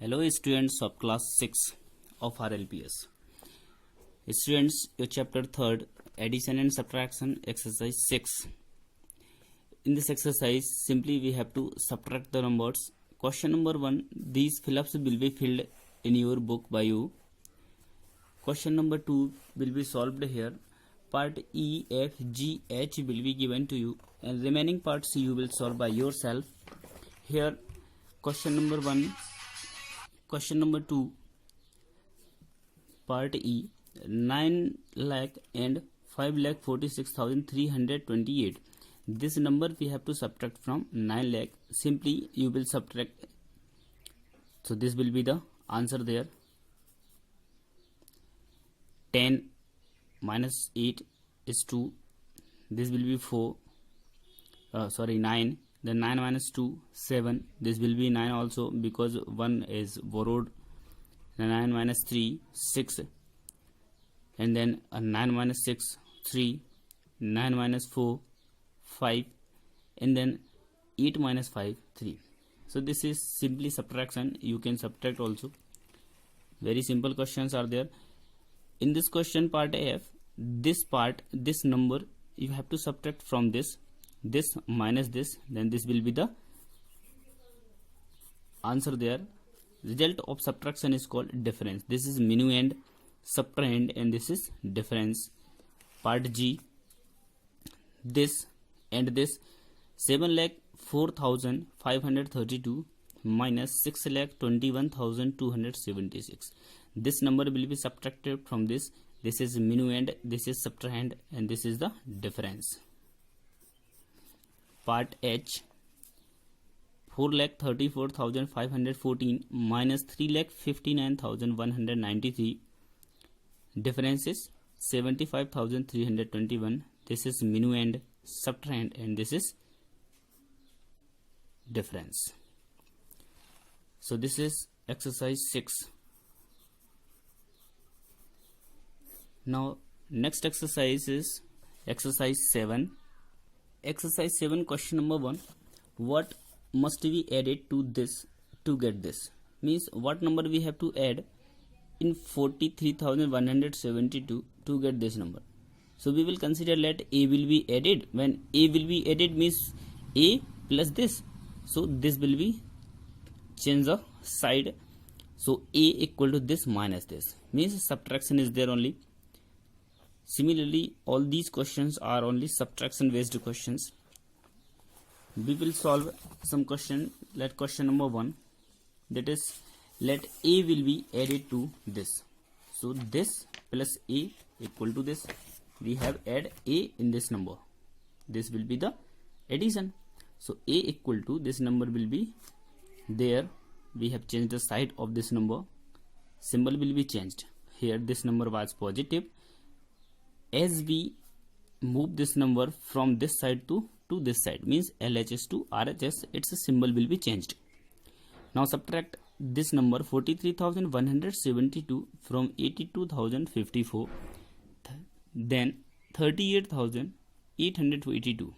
Hello students of class 6 of RLPS. Students, your chapter 3rd, addition and subtraction, exercise 6. In this exercise, simply we have to subtract the numbers. Question number 1, these fill-ups will be filled in your book by you. Question number 2 will be solved here. Part E, F, G, H will be given to you and remaining parts you will solve by yourself. Here, question number 1. Question number 2, part E, 9 lakh and 5,46,328. This number we have to subtract from 9 lakh. Simply you will subtract. So this will be the answer there. 10 minus 8 is 2. This will be 9. Then 9 minus 2, 7. This will be 9 also because 1 is borrowed. Then 9 minus 3, 6. And then 9 minus 6, 3. 9 minus 4, 5. And then 8 minus 5, 3. So this is simply subtraction. You can subtract also. Very simple questions are there. In this question part F, this number you have to subtract from this minus this, then this will be the answer there. Result of subtraction is called difference. This is minuend, subtrahend, and this is difference. Part G, this and this, 7,04,532 minus 6,21,276. This number will be subtracted from this. This is minuend, this is subtrahend, and this is the difference. Part H, 4,34,514 minus 3,59,193. Difference is 75,321. This is minuend, subtrahend, and this is difference. So this is exercise 6. Now next exercise is exercise 7. Exercise 7, question number 1. What must be added to this to get this? Means what number we have to add in 43,172 to get this number. So we will consider that A will be added. When A will be added means A plus this. So this will be change the side. So A equal to this minus this. Means subtraction is there only. Similarly, all these questions are only subtraction based questions. We will solve some question. Let question number 1, that is, let A will be added to this. So this plus A equal to this. We have add A in this number. This will be the addition. So A equal to this number will be there. We have changed the side of this number. Symbol will be changed. Here this number was positive. As we move this number from this side to this side, means LHS to RHS, its symbol will be changed. Now subtract this number 43,172 from 82,054, then 38,882.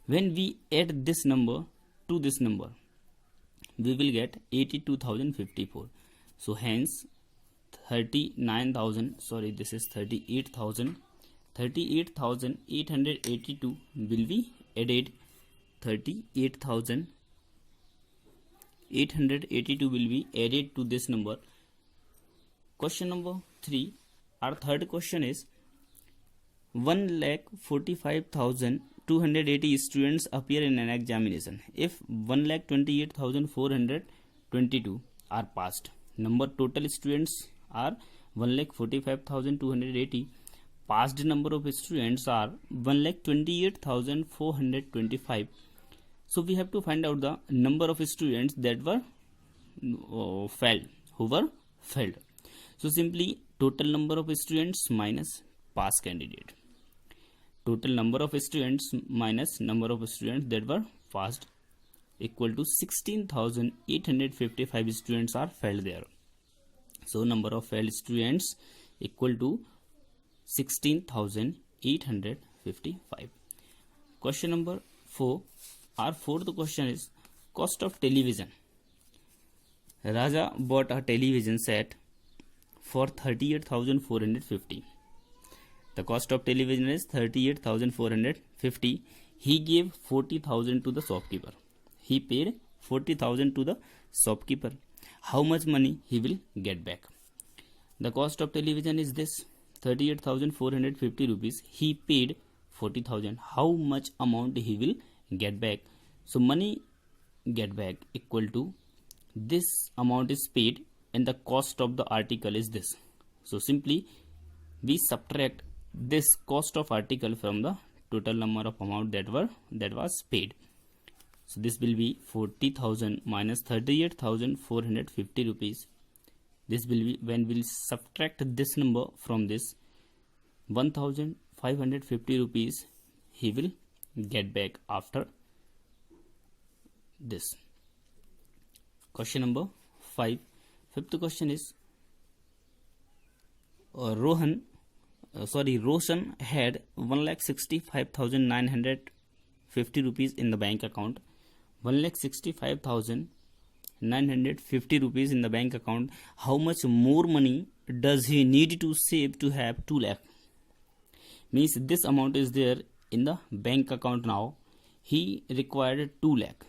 When we add this number to this number, we will get 82,054. So hence 38,882 will be added. 38,882 will be added to this number. Question number 3, our third question is 1,45,280 students appear in an examination. If 1,28,422 are passed, number total students are 1,45,280. Passed number of students are 1,28,425. So we have to find out the number of students that were failed, who were failed. So simply total number of students minus pass candidate. Total number of students minus number of students that were passed equal to 16,855 students are failed there. So number of failed students equal to 16,855. Question number 4. Our fourth question is cost of television. Raja bought a television set for 38,450. The cost of television is 38,450. He gave 40,000 to the shopkeeper. He paid 40,000 to the shopkeeper. How much money he will get back? The cost of television is this, 38,450 rupees. He paid 40,000. How much amount he will get back? So money get back equal to this amount is paid and the cost of the article is this. So simply we subtract this cost of article from the total number of amount that was paid. So this will be 40,000 minus 38,450 rupees. This will be, when we'll subtract this number from this, 1,550 rupees he will get back after this. Question number 5. Fifth question is Roshan had 1,65,950 rupees in the bank account. 1,65,950 rupees in the bank account. How much more money does he need to save to have 2 lakh? Means this amount is there in the bank account now. He required 2 lakh.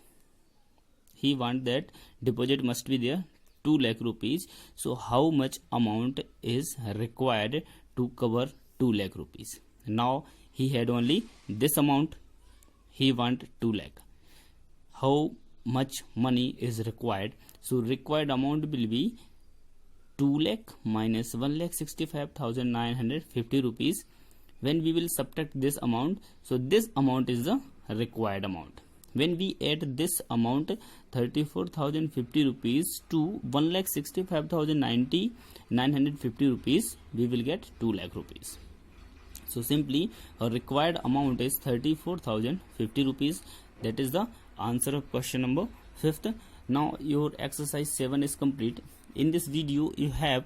He want that deposit must be there 2 lakh rupees. So how much amount is required to cover 2 lakh rupees? Now he had only this amount. He want 2 lakh. How much money is required? So required amount will be 2 lakh minus 1,65,950 rupees. When we will subtract this amount, so this amount is the required amount. When we add this amount 34,050 rupees to 1,65,950 rupees, we will get 2 lakh rupees. So simply a required amount is 34,050 rupees. That is the answer of question number 5th. Now your exercise 7 is complete. In this video you have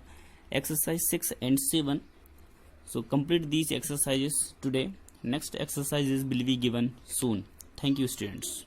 exercise 6 and 7. So complete these exercises today. Next exercises will be given soon. Thank you, students.